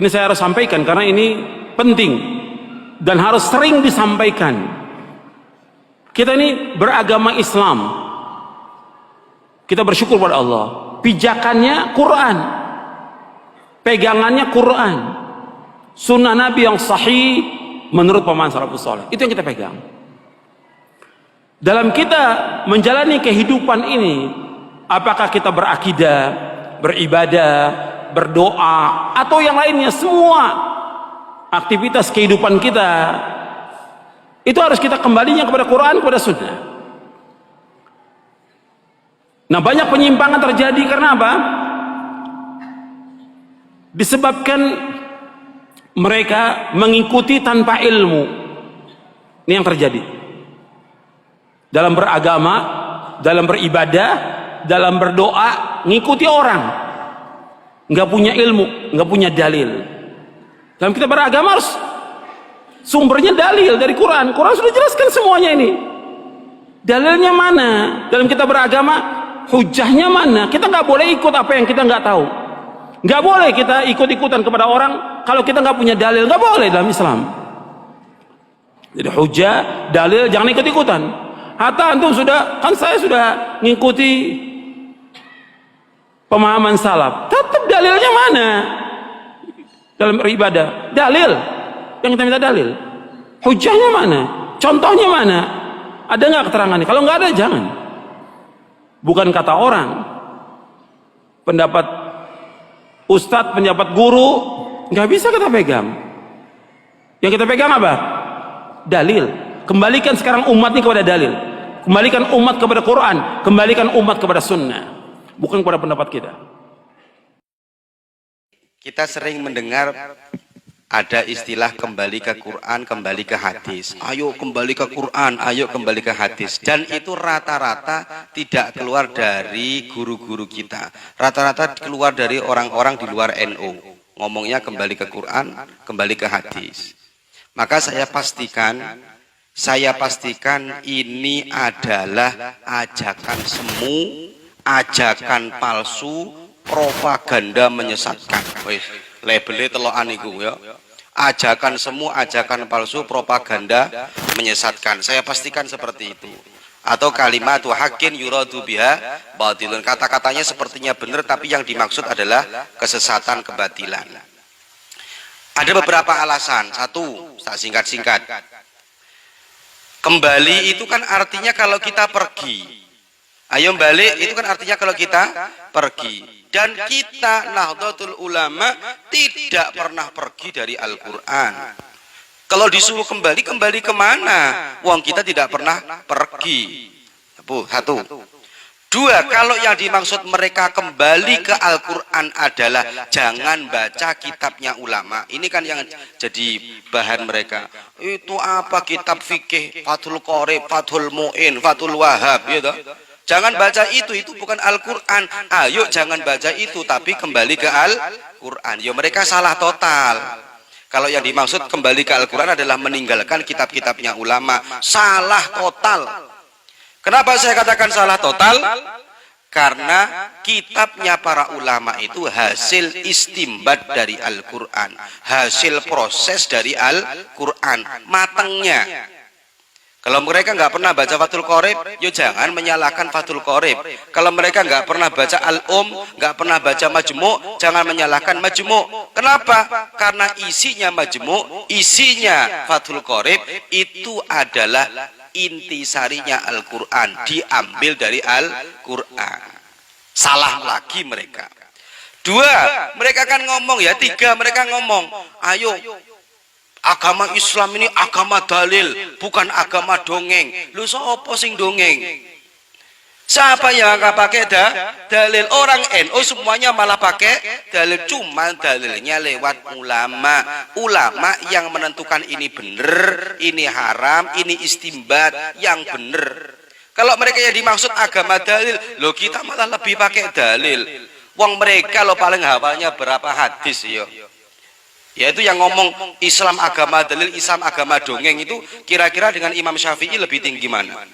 Ini saya harus sampaikan karena ini penting dan harus sering disampaikan. Kita ini beragama Islam, kita bersyukur pada Allah, pijakannya Quran, pegangannya Quran, sunnah Nabi yang sahih menurut pemahaman salafus saleh, itu yang kita pegang. Dalam kita menjalani kehidupan ini, apakah kita berakidah, beribadah, berdoa, atau yang lainnya, semua aktivitas kehidupan kita itu harus kita kembalinya kepada Quran, kepada sunnah. Nah, banyak penyimpangan terjadi karena apa? Disebabkan mereka mengikuti tanpa ilmu. Ini yang terjadi dalam beragama, dalam beribadah, dalam berdoa, ngikuti orang, nggak punya ilmu, nggak punya dalil. Dalam kita beragama harus sumbernya dalil dari Quran. Quran sudah jelaskan semuanya ini. Dalilnya mana? Dalam kita beragama, hujahnya mana? Kita nggak boleh ikut apa yang kita nggak tahu. Nggak boleh kita ikut-ikutan kepada orang kalau kita nggak punya dalil. Nggak boleh dalam Islam. Jadi hujah, dalil, jangan ikut-ikutan. Hatta antum sudah, kan saya sudah ngikuti pemahaman salaf, tetap dalilnya mana? Dalam beribadah, dalil yang kita minta dalil, hujahnya mana? Contohnya mana? Ada nggak keterangannya? Kalau nggak ada, jangan. Bukan kata orang, pendapat ustadz, pendapat guru, nggak bisa kita pegang. Yang kita pegang apa? Dalil. Kembalikan sekarang umat ini kepada dalil. Kembalikan umat kepada Quran, kembalikan umat kepada sunnah, bukan kepada pendapat kita. Kita sering mendengar ada istilah kembali ke Quran, kembali ke hadis. Ayo kembali ke Quran, ayo kembali ke hadis. Dan itu rata-rata tidak keluar dari guru-guru kita. Rata-rata keluar dari orang-orang di luar NU. Ngomongnya kembali ke Quran, kembali ke hadis. Maka saya pastikan ini adalah ajakan semu, ajakan palsu, propaganda menyesatkan. Wis, labelnya telokan iku ya. Ajakan semu, ajakan palsu, propaganda menyesatkan. Saya pastikan seperti itu. Atau kalimat haqqin yuradu biha batilun. Kata-katanya sepertinya benar tapi yang dimaksud adalah kesesatan, kebatilan. Ada beberapa alasan. Satu, tak singkat-singkat. Kembali itu kan artinya kalau kita pergi. Ayo balik itu kan artinya kalau kita pergi. Dan kita Nahdlatul Ulama tidak pernah pergi dari Al-Quran. Kalau disuruh kembali, kembali kemana? Wong kita tidak pernah pergi. Satu. Dua, kalau yang dimaksud mereka kembali ke Al-Quran adalah jangan baca kitabnya ulama. Ini kan yang jadi bahan mereka. Itu apa kitab fikih, Fathul Qorib, Fathul Mu'in, Fathul Wahab, gitu. Jangan baca itu bukan Al-Quran. Ayo jangan baca itu, tapi kembali ke Al-Quran. Ya mereka salah total. Kalau yang dimaksud kembali ke Al-Quran adalah meninggalkan kitab-kitabnya ulama. Salah total. Kenapa saya katakan salah total? Karena kitabnya para ulama itu hasil istimbat dari Al-Quran, hasil proses dari Al-Quran, matangnya. Kalau mereka nggak pernah baca Fathul Qorib, ya jangan menyalahkan Fathul Qorib. Kalau mereka nggak pernah baca nggak pernah baca Majmu', jangan menyalahkan Majmu'. Kenapa? Karena isinya Majmu', isinya Fathul Qorib itu adalah intisarinya Al-Quran, diambil dari Al-Quran. Salah lagi mereka. Dua, mereka kan ngomong ya. Tiga, mereka ngomong, ayo agama Islam ini agama dalil, bukan agama dongeng. Lu sopo sing dongeng? Siapa yang nggak pakai dalil? Orang NU semuanya malah pakai dalil, cuma dalilnya lewat ulama. Ulama yang menentukan ini benar, ini haram, ini istimbat yang benar. Kalau mereka yang dimaksud agama dalil, lo kita malah lebih pakai dalil. Wong mereka lo paling hafalnya berapa hadis yo? Yaitu yang ngomong Islam agama dalil, Islam agama dongeng itu kira-kira dengan Imam Syafi'i lebih tinggi mana?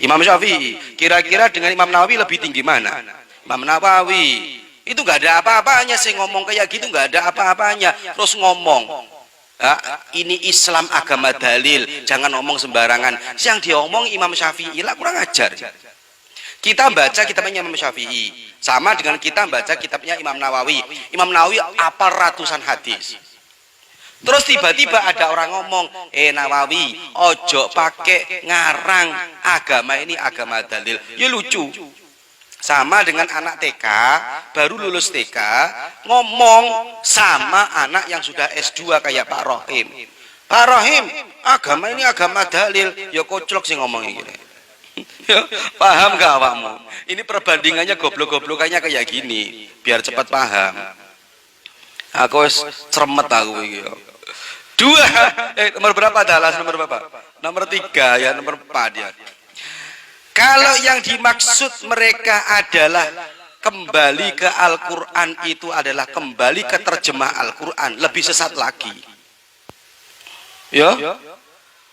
Imam Syafi'i kira-kira dengan Imam Nawawi lebih tinggi mana? Imam Nawawi Itu nggak ada apa-apanya sih ngomong kayak gitu, nggak ada apa-apanya. Terus ngomong, "Ah, ini Islam agama dalil, jangan ngomong sembarangan." Yang diomong Imam Syafi'i lah, kurang ajar. Kita baca kitabnya Imam Syafi'i, sama dengan kita baca kitabnya Imam Nawawi. Imam Nawawi apal ratusan hadis. Terus tiba-tiba ada orang ngomong, Nawawi, ojo pakai ngarang, agama ini agama dalil. Ya lucu. Sama dengan anak TK, baru lulus TK, ngomong sama anak yang sudah S2 kayak Pak Rohim. Pak Rohim, agama ini agama dalil. Ya koclok sih ngomong gini. Ya, paham gak awakmu? Ini perbandingannya goblok-goblokannya kayak gini, biar cepat paham. Aku ceremet aku iki. Dua, nomor berapa Dalas? Nomor berapa? Nomor 3 ya, nomor 4 ya. Kalau yang dimaksud mereka adalah kembali ke Al-Quran, itu adalah kembali ke terjemah Al-Quran, lebih sesat lagi. Ya,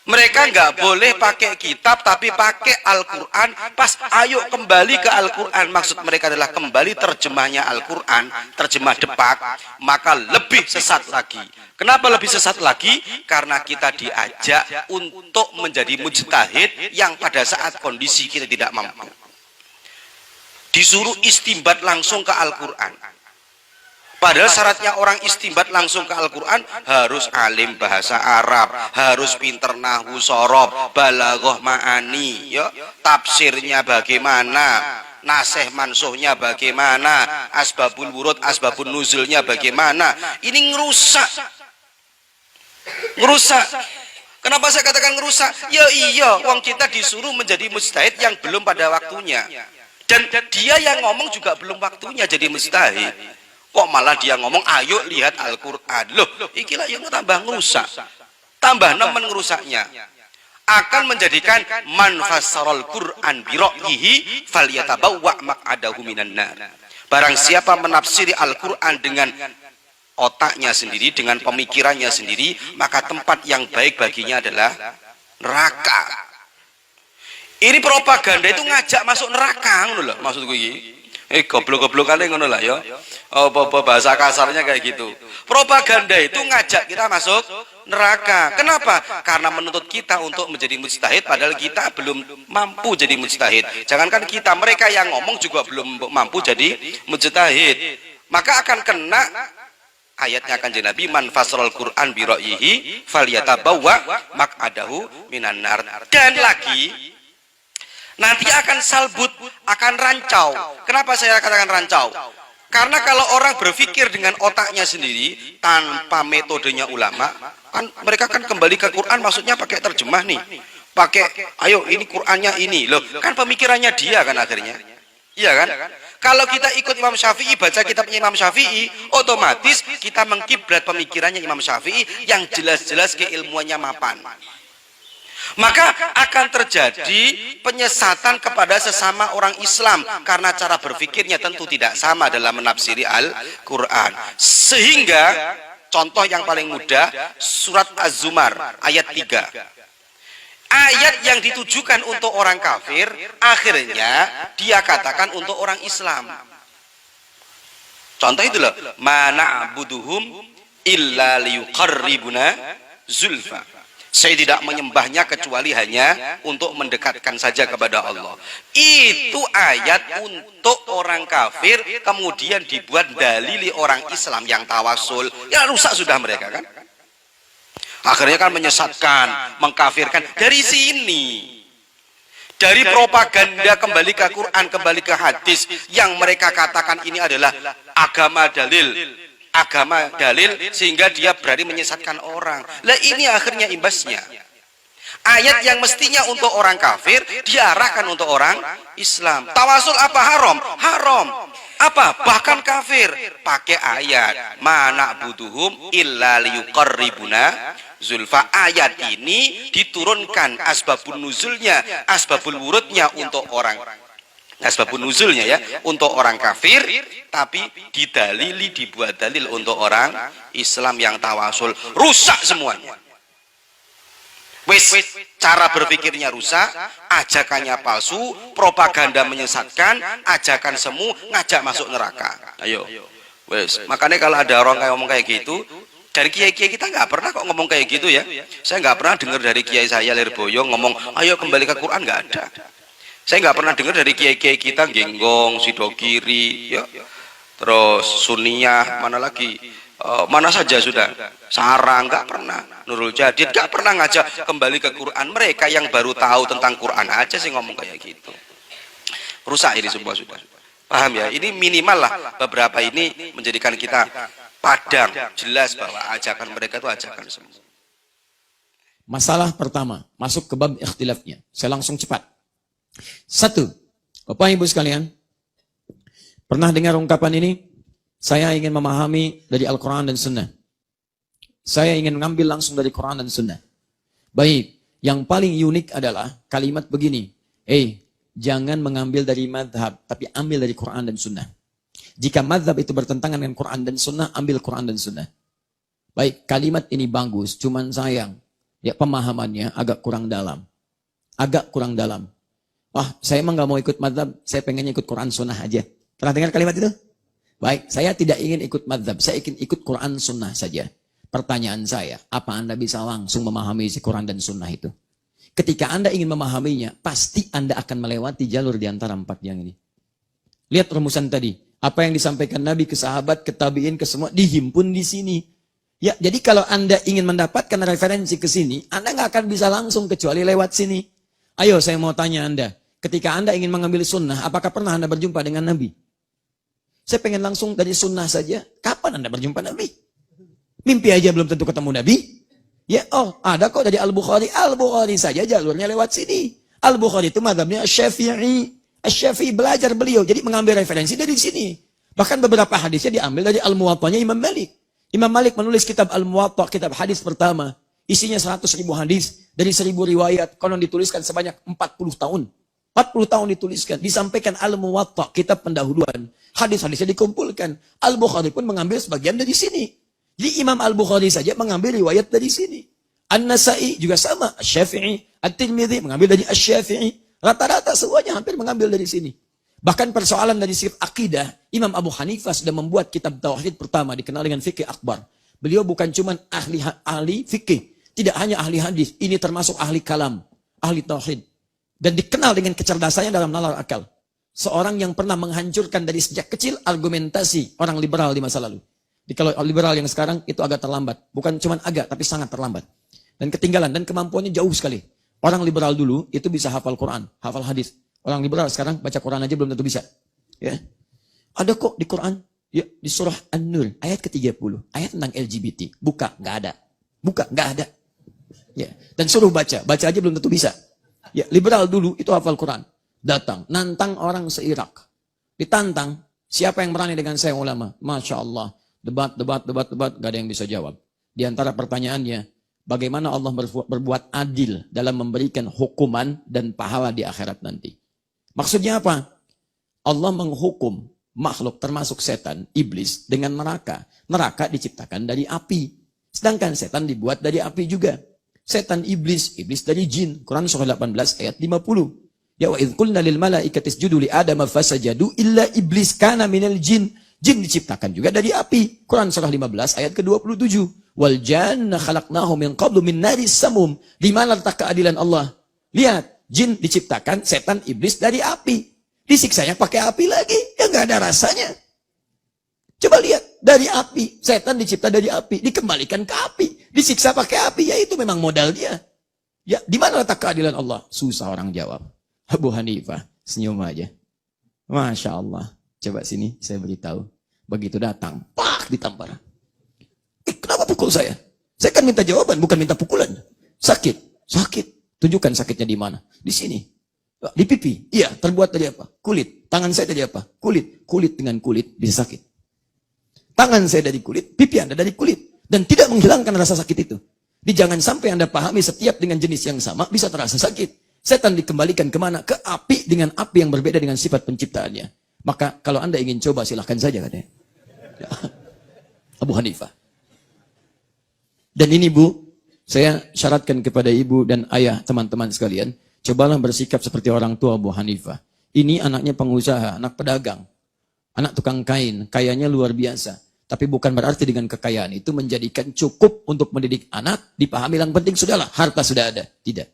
mereka nggak boleh pakai kitab tapi pakai Al-Quran. Pas ayo kembali ke Al-Quran, maksud mereka adalah kembali terjemahnya Al-Quran, terjemah depak, maka lebih sesat lagi. Kenapa lebih sesat lagi? Karena kita diajak untuk menjadi mujtahid yang pada saat kondisi kita tidak mampu. Disuruh istimbat langsung ke Al-Quran. Padahal syaratnya orang istimbat langsung ke Al-Quran harus alim bahasa Arab, harus pinter nahwu sorob, balaghah ma'ani, ya, tafsirnya bagaimana, nasih mansuhnya bagaimana, asbabul wurud, asbabun nuzulnya bagaimana. Ini ngerusak. Kenapa saya katakan ngerusak? Ya iya, wong kita disuruh menjadi mujtahid yang belum pada waktunya. Dan dia yang ngomong juga belum waktunya jadi mujtahid. Kok malah dia ngomong, ayo lihat Al-Quran. Loh, ikilah yang tambah ngerusak. Tambah nemen ngerusaknya. Akan menjadikan man fassarul Quran bi ra'yihi falyatabawwa maq'adahu minan nar. Barang siapa menafsiri Al-Quran dengan otaknya sendiri, dengan pemikirannya sendiri, maka tempat yang baik baginya adalah neraka. Ini propaganda itu ngajak masuk neraka, ngono lho maksudku iki. Goblok-goblokane ngono lah ya. Apa bahasa kasarnya kayak gitu. Propaganda itu ngajak kita masuk neraka. Kenapa? Karena menuntut kita untuk menjadi mujtahid padahal kita belum mampu jadi mujtahid. Jangankan kita, mereka yang ngomong juga belum mampu jadi mujtahid. Maka akan kena ayatnya Kanjeng Nabi, man fasrul Quran bi ra'yihi falyatabawwa maq'adahu minan nar. Dan lagi nanti akan salbut, akan rancau. Kenapa saya katakan rancau? Karena kalau orang berpikir dengan otaknya sendiri tanpa metodenya ulama, kan mereka kan kembali ke Quran, maksudnya pakai terjemah nih. Pakai, ayo ini Qurannya ini. Loh, kan pemikirannya dia kan akhirnya. Iya kan? Kalau kita ikut Imam Syafi'i, baca kitabnya Imam Syafi'i, otomatis kita mengkiblat pemikirannya Imam Syafi'i yang jelas-jelas keilmuannya mapan. Maka akan terjadi penyesatan kepada sesama orang Islam karena cara berpikirnya tentu tidak sama dalam menafsiri Al-Quran. Sehingga contoh yang paling mudah, surat Az-Zumar ayat 3. Ayat yang ditujukan untuk orang kafir, akhirnya dia katakan untuk orang Islam. Contoh itu loh, mana'buduhum illa liyuqarribuna zulfa. Saya tidak menyembahnya kecuali hanya untuk mendekatkan saja kepada Allah. Itu ayat untuk orang kafir, kemudian dibuat dalili orang Islam yang tawasul. Ya rusak sudah mereka kan. Akhirnya kan menyesatkan, mengkafirkan. Dari sini, dari propaganda kembali ke Quran, kembali ke hadis, yang mereka katakan ini adalah agama dalil, sehingga dia berani menyesatkan orang. Lah ini akhirnya imbasnya. Ayat yang mestinya untuk orang kafir diarahkan untuk orang Islam. Tawasul apa haram? Haram. Apa? Bahkan kafir. Pakai ayat, mana butuhum illa liyuqarribuna zulfa. Ayat ini diturunkan asbabun nuzulnya, asbabul wurudnya untuk orang, asbabun nuzulnya ya, untuk orang kafir, tapi didalili, dibuat dalil untuk orang Islam yang tawasul. Rusak semuanya. Wis, cara berpikirnya rusak, ajakannya palsu, propaganda menyesatkan, ajakan semu, ngajak masuk neraka. Ayo, wis. Makanya kalau ada orang kayak ngomong kayak gitu, dari kiai-kiai kita nggak pernah kok ngomong kayak gitu ya. Saya nggak pernah dengar dari kiai saya Lirboyo ngomong, ayo kembali ke Quran, nggak ada. Saya nggak pernah dengar dari kiai-kiai kita Genggong, Sidokiri, ya, terus Suniyah, mana lagi, mana saja sudah, Sarang, nggak pernah. Nurul Jadid nggak pernah ngajak kembali ke Quran. Mereka yang baru tahu tentang Quran aja sih ngomong kayak gitu. Rusak ini semua sudah. Paham ya? Ini minimal lah beberapa ini menjadikan kita padam, jelas bahwa ajakan mereka itu ajakan semua. Masalah pertama, masuk ke bab ikhtilafnya. Saya langsung cepat. 1. Bapak Ibu sekalian, pernah dengar ungkapan ini? Saya ingin memahami dari Al-Quran dan Sunnah. Saya ingin mengambil langsung dari Quran dan Sunnah. Baik, yang paling unik adalah kalimat begini. Jangan mengambil dari madhab, tapi ambil dari Quran dan Sunnah. Jika madhab itu bertentangan dengan Quran dan Sunnah, ambil Quran dan Sunnah. Baik, kalimat ini bagus, cuman sayang. Ya, pemahamannya agak kurang dalam. Agak kurang dalam. Saya emang gak mau ikut madhab, saya pengen ikut Quran Sunnah aja. Pernah dengar kalimat itu? Baik, saya tidak ingin ikut madhab, saya ingin ikut Quran Sunnah saja. Pertanyaan saya, apa Anda bisa langsung memahami si Quran dan Sunnah itu? Ketika Anda ingin memahaminya, pasti Anda akan melewati jalur di antara 4 yang ini. Lihat rumusan tadi. Apa yang disampaikan Nabi ke sahabat, ke tabi'in, ke semua, dihimpun di sini. Ya, jadi kalau Anda ingin mendapatkan referensi ke sini, Anda nggak akan bisa langsung kecuali lewat sini. Ayo, saya mau tanya Anda. Ketika Anda ingin mengambil sunnah, apakah pernah Anda berjumpa dengan Nabi? Saya pengen langsung dari sunnah saja. Kapan Anda berjumpa Nabi? Mimpi aja belum tentu ketemu Nabi. Ya, ada kok dari Al-Bukhari. Al-Bukhari saja jalurnya lewat sini. Al-Bukhari itu mazhabnya Syafi'i. Syafi'i belajar beliau. Jadi mengambil referensi dari sini. Bahkan beberapa hadisnya diambil dari Al-Muwatta'nya Imam Malik. Imam Malik menulis kitab Al-Muwatta', kitab hadis pertama. Isinya 100.000 hadis. Dari 1.000 riwayat. Konon dituliskan sebanyak 40 tahun. 40 tahun dituliskan. Disampaikan Al-Muwatta', kitab pendahuluan. Hadis-hadisnya dikumpulkan. Al-Bukhari pun mengambil sebagian dari sini. Jadi Imam Al-Bukhari saja mengambil riwayat dari sini. An-Nasai juga sama. Asy-Syafi'i, At-Tirmidzi mengambil dari Asy-Syafi'i. Rata-rata semuanya hampir mengambil dari sini. Bahkan persoalan dari sifat akidah, Imam Abu Hanifah sudah membuat kitab Tauhid pertama dikenal dengan Fikih Akbar. Beliau bukan cuma ahli fikih, tidak hanya ahli hadis, ini termasuk ahli kalam, ahli tauhid. Dan dikenal dengan kecerdasannya dalam nalar akal. Seorang yang pernah menghancurkan dari sejak kecil argumentasi orang liberal di masa lalu. Kalau liberal yang sekarang itu agak terlambat. Bukan cuma agak, tapi sangat terlambat. Dan ketinggalan, dan kemampuannya jauh sekali. Orang liberal dulu itu bisa hafal Quran, hafal hadis. Orang liberal sekarang baca Quran aja belum tentu bisa. Ya. Ada kok di Quran, ya, di surah An-Nur, ayat ke-30. Ayat tentang LGBT. Buka, nggak ada. Buka, nggak ada. Ya. Dan suruh baca. Baca aja belum tentu bisa. Ya, liberal dulu itu hafal Quran. Datang, nantang orang se-Irak. Ditantang, siapa yang berani dengan saya ulama? Masya Allah. Debat, gak ada yang bisa jawab. Di antara pertanyaannya, bagaimana Allah berbuat adil dalam memberikan hukuman dan pahala di akhirat nanti. Maksudnya apa? Allah menghukum makhluk termasuk setan, iblis dengan neraka. Neraka diciptakan dari api. Sedangkan setan dibuat dari api juga. Setan iblis dari jin. Quran surah 18 ayat 50. Ya wa idh qulna lil malaikati isjudu li adama fasajadu illa iblis kana minal jin. Jin diciptakan juga dari api. Quran surah 15 ayat ke-27. Wal janna khalaqnahu min qablu min naris samum. Di mana letak keadilan Allah? Lihat, jin diciptakan, setan iblis dari api. Disiksanya pakai api lagi, ya nggak ada rasanya. Coba lihat, dari api, setan dicipta dari api, dikembalikan ke api, disiksa pakai api, ya itu memang modal dia. Ya, di mana letak keadilan Allah? Susah orang jawab. Abu Hanifah senyum aja. Masya Allah. Coba sini, saya beritahu. Begitu datang, pak, ditampar. Kenapa pukul saya? Saya kan minta jawaban, bukan minta pukulan. Sakit. Tunjukkan sakitnya di mana. Di sini. Di pipi. Iya, terbuat dari apa? Kulit. Tangan saya dari apa? Kulit. Kulit dengan kulit bisa sakit. Tangan saya dari kulit, pipi Anda dari kulit. Dan tidak menghilangkan rasa sakit itu. Jangan sampai Anda pahami setiap dengan jenis yang sama bisa terasa sakit. Setan dikembalikan kemana? Ke api dengan api yang berbeda dengan sifat penciptaannya. Maka kalau Anda ingin coba silahkan saja katanya. Ya. Abu Hanifah. Dan ini Bu, Saya syaratkan kepada ibu dan ayah teman-teman sekalian, cobalah bersikap seperti orang tua Abu Hanifah. Ini anaknya pengusaha, anak pedagang, anak tukang kain, kayanya luar biasa. Tapi bukan berarti dengan kekayaan itu menjadikan cukup untuk mendidik anak, dipahami yang penting sudahlah, harta sudah ada. Tidak.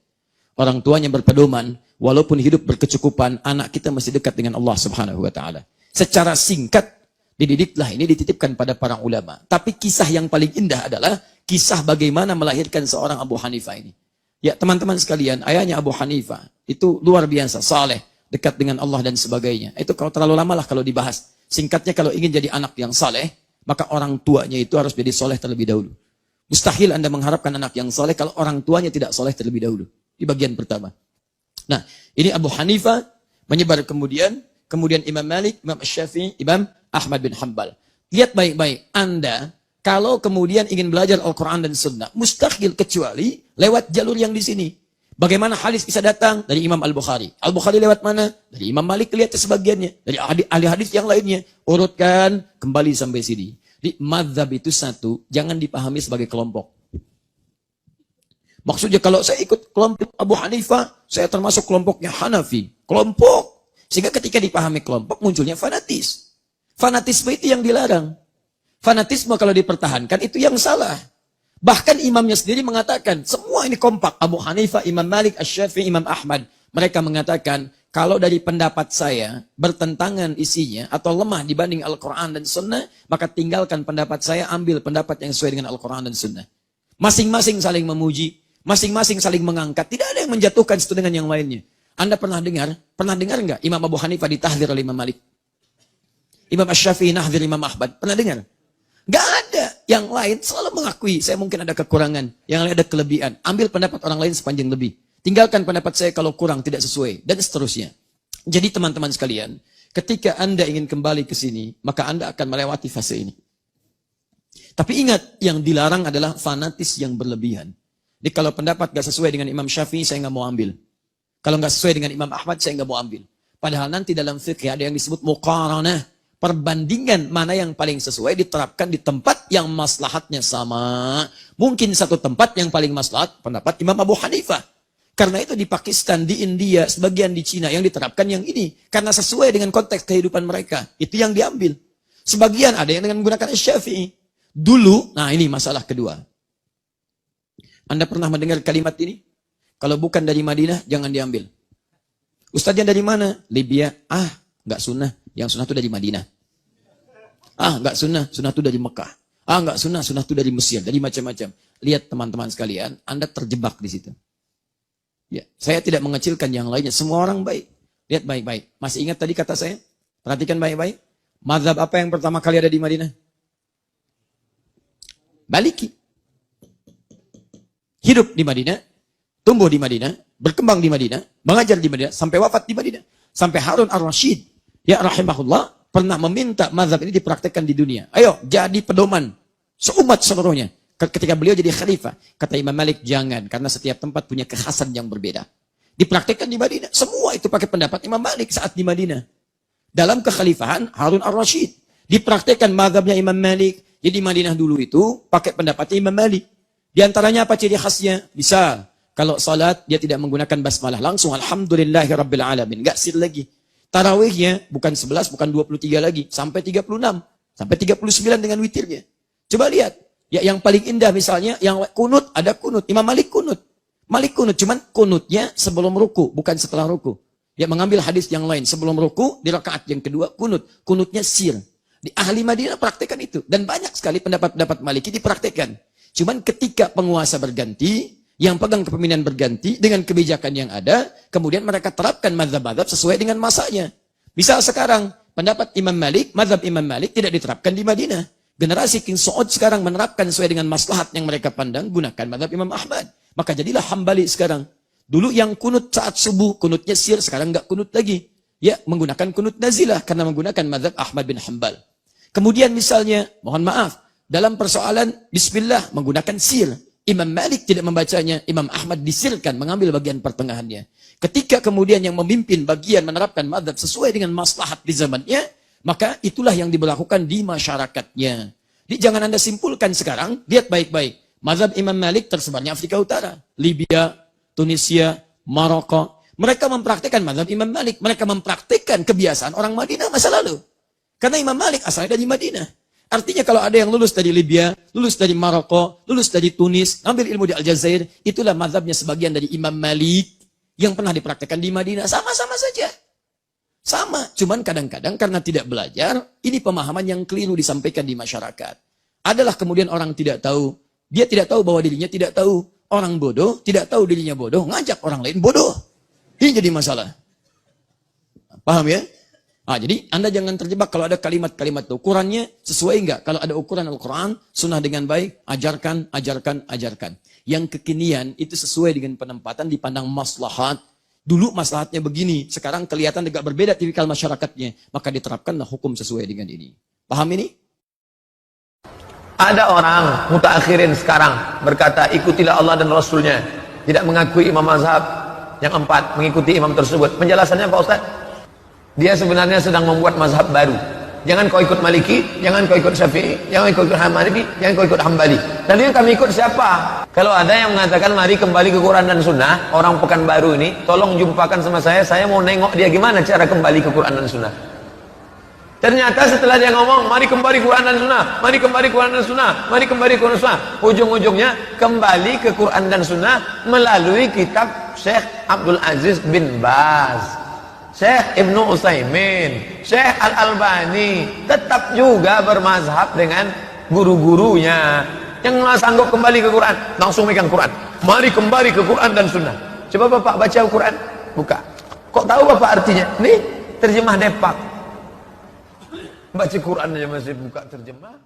Orang tuanya berpedoman, walaupun hidup berkecukupan, anak kita masih dekat dengan Allah Subhanahu wa taala. Secara singkat, dididiklah ini dititipkan pada para ulama. Tapi kisah yang paling indah adalah kisah bagaimana melahirkan seorang Abu Hanifah ini. Ya teman-teman sekalian, ayahnya Abu Hanifah itu luar biasa, saleh, dekat dengan Allah dan sebagainya. Itu kalau terlalu lama lah kalau dibahas. Singkatnya kalau ingin jadi anak yang saleh, maka orang tuanya itu harus jadi soleh terlebih dahulu. Mustahil Anda mengharapkan anak yang soleh kalau orang tuanya tidak soleh terlebih dahulu. Di bagian pertama. Nah, ini Abu Hanifah menyebar kemudian Imam Malik, Imam Syafi'i, Imam Ahmad bin Hanbal. Lihat baik-baik, Anda kalau kemudian ingin belajar Al-Quran dan Sunnah, mustahil kecuali lewat jalur yang di sini. Bagaimana hadis bisa datang? Dari Imam Al-Bukhari. Al-Bukhari lewat mana? Dari Imam Malik, lihat sebagiannya. Dari ahli hadis yang lainnya. Urutkan, kembali sampai sini. Di mazhab itu satu, jangan dipahami sebagai kelompok. Maksudnya kalau saya ikut kelompok Abu Hanifah, saya termasuk kelompoknya Hanafi. Kelompok. Sehingga ketika dipahami kelompok, munculnya fanatis. Fanatisme itu yang dilarang. Fanatisme kalau dipertahankan, itu yang salah. Bahkan imamnya sendiri mengatakan, semua ini kompak. Abu Hanifah, Imam Malik, Asy-Syafi'i, Imam Ahmad. Mereka mengatakan, kalau dari pendapat saya, bertentangan isinya, atau lemah dibanding Al-Quran dan Sunnah, maka tinggalkan pendapat saya, ambil pendapat yang sesuai dengan Al-Quran dan Sunnah. Masing-masing saling memuji. Masing-masing saling mengangkat. Tidak ada yang menjatuhkan satu dengan yang lainnya. Anda pernah dengar enggak Imam Abu Hanifah ditahdir oleh Imam Malik? Imam Asy-Syafi'i nahdir Imam Ahmad. Pernah dengar? Enggak ada. Yang lain selalu mengakui, saya mungkin ada kekurangan. Yang lain ada kelebihan. Ambil pendapat orang lain sepanjang lebih. Tinggalkan pendapat saya kalau kurang, tidak sesuai. Dan seterusnya. Jadi teman-teman sekalian, ketika Anda ingin kembali ke sini, maka Anda akan melewati fase ini. Tapi ingat, yang dilarang adalah fanatis yang berlebihan. Jadi kalau pendapat gak sesuai dengan Imam Syafi'i, saya nggak mau ambil. Kalau nggak sesuai dengan Imam Ahmad, saya nggak mau ambil. Padahal nanti dalam fikih ada yang disebut muqaranah. Perbandingan mana yang paling sesuai diterapkan di tempat yang maslahatnya sama. Mungkin satu tempat yang paling maslahat, pendapat Imam Abu Hanifah. Karena itu di Pakistan, di India, sebagian di Cina yang diterapkan yang ini. Karena sesuai dengan konteks kehidupan mereka. Itu yang diambil. Sebagian ada yang dengan menggunakan Syafi'i. Dulu, nah ini masalah kedua. Anda pernah mendengar kalimat ini? Kalau bukan dari Madinah, jangan diambil. Ustaznya dari mana? Libya. Nggak sunnah. Yang sunnah itu dari Madinah. Nggak sunnah. Sunnah itu dari Mekah. Nggak sunnah. Sunnah itu dari Mesir. Dari macam-macam. Lihat teman-teman sekalian, Anda terjebak di situ. Ya, saya tidak mengecilkan yang lainnya. Semua orang baik. Lihat baik-baik. Masih ingat tadi kata saya? Perhatikan baik-baik. Mazhab apa yang pertama kali ada di Madinah? Maliki. Hidup di Madinah, tumbuh di Madinah, berkembang di Madinah, mengajar di Madinah, sampai wafat di Madinah. Sampai Harun ar-Rasyid, ya rahimahullah, pernah meminta mazhab ini dipraktekkan di dunia. Ayo, jadi pedoman seumat seluruhnya. Ketika beliau jadi khalifah, kata Imam Malik, jangan, karena setiap tempat punya kekhasan yang berbeda. Dipraktekkan di Madinah, semua itu pakai pendapat Imam Malik saat di Madinah. Dalam kekhalifahan Harun ar-Rasyid, dipraktekkan mazhabnya Imam Malik. Jadi Madinah dulu itu pakai pendapatnya Imam Malik. Di antaranya apa ciri khasnya? Misal, kalau salat dia tidak menggunakan basmalah, langsung alhamdulillahirabbil-alamin, enggak sir lagi. Tarawihnya bukan 11, bukan 23 lagi, sampai 36, sampai 39 dengan witirnya. Coba lihat, ya yang paling indah misalnya, yang kunut, ada kunut, Imam Malik kunut. Malik kunut, cuman kunutnya sebelum ruku, bukan setelah ruku. Dia mengambil hadis yang lain, sebelum ruku, di rakaat yang kedua, kunutnya sir. Di ahli Madinah praktekkan itu. Dan banyak sekali pendapat-pendapat Maliki dipraktekkan. Cuman ketika penguasa berganti, yang pegang kepemimpinan berganti, dengan kebijakan yang ada, kemudian mereka terapkan mazhab-mazhab sesuai dengan masanya. Misal sekarang, pendapat Imam Malik, mazhab Imam Malik tidak diterapkan di Madinah. Generasi King Saud sekarang menerapkan sesuai dengan maslahat yang mereka pandang, gunakan mazhab Imam Ahmad. Maka jadilah Hambali sekarang. Dulu yang kunut saat subuh, kunutnya sir, sekarang enggak kunut lagi. Ya, menggunakan kunut nazilah, karena menggunakan mazhab Ahmad bin Hanbal. Kemudian misalnya, mohon maaf, dalam persoalan bismillah menggunakan sir. Imam Malik tidak membacanya, Imam Ahmad disirkan, mengambil bagian pertengahannya. Ketika kemudian yang memimpin bagian menerapkan mazhab sesuai dengan maslahat di zamannya, maka itulah yang diberlakukan di masyarakatnya. Jadi jangan Anda simpulkan sekarang, lihat baik-baik. Mazhab Imam Malik tersebarnya Afrika Utara, Libya, Tunisia, Maroko. Mereka mempraktikkan mazhab Imam Malik. Mereka mempraktikkan kebiasaan orang Madinah masa lalu. Karena Imam Malik asalnya dari Madinah. Artinya kalau ada yang lulus dari Libya, lulus dari Maroko, lulus dari Tunis, ngambil ilmu di Aljazair, itulah mazhabnya sebagian dari Imam Malik yang pernah dipraktikkan di Madinah. Sama-sama saja. Sama. Cuman kadang-kadang karena tidak belajar, ini pemahaman yang keliru disampaikan di masyarakat. Adalah kemudian orang tidak tahu. Dia tidak tahu bahwa dirinya tidak tahu. Orang bodoh, tidak tahu dirinya bodoh, ngajak orang lain bodoh. Ini jadi masalah. Paham ya? Jadi Anda jangan terjebak kalau ada kalimat-kalimat ukurannya sesuai enggak? Kalau ada ukuran Al-Quran, sunnah dengan baik, ajarkan, ajarkan, ajarkan. Yang kekinian itu sesuai dengan penempatan dipandang maslahat. Dulu maslahatnya begini, sekarang kelihatan agak berbeda tipikal masyarakatnya. Maka diterapkanlah hukum sesuai dengan ini. Paham ini? Ada orang mutaakhirin sekarang berkata ikutilah Allah dan Rasulnya, tidak mengakui imam mazhab yang 4, mengikuti imam tersebut. Penjelasannya Pak Ustaz, dia sebenarnya sedang membuat mazhab baru. Jangan kau ikut Maliki, jangan kau ikut Syafi'i, jangan kau ikut Hanafi, jangan kau ikut Hambali. Lalu yang kami ikut siapa? Kalau ada yang mengatakan mari kembali ke Quran dan Sunnah, orang Pekanbaru ini, tolong jumpakan sama saya mau nengok dia gimana cara kembali ke Quran dan Sunnah. Ternyata setelah dia ngomong, mari kembali ke Quran dan Sunnah, mari kembali ke Quran dan Sunnah, mari kembali ke Quran dan Sunnah, ujung-ujungnya kembali ke Quran dan Sunnah melalui kitab Syekh Abdul Aziz bin Baz, Syekh Ibnu Utsaimin, Syekh Al-Albani, tetap juga bermazhab dengan guru-gurunya. Yang nggak sanggup kembali ke Quran, langsung megang Quran. Mari kembali ke Quran dan Sunnah. Coba Bapak baca Quran, buka. Kok tahu Bapak artinya? Nih, terjemah Depak. Baca Quran aja masih buka terjemah.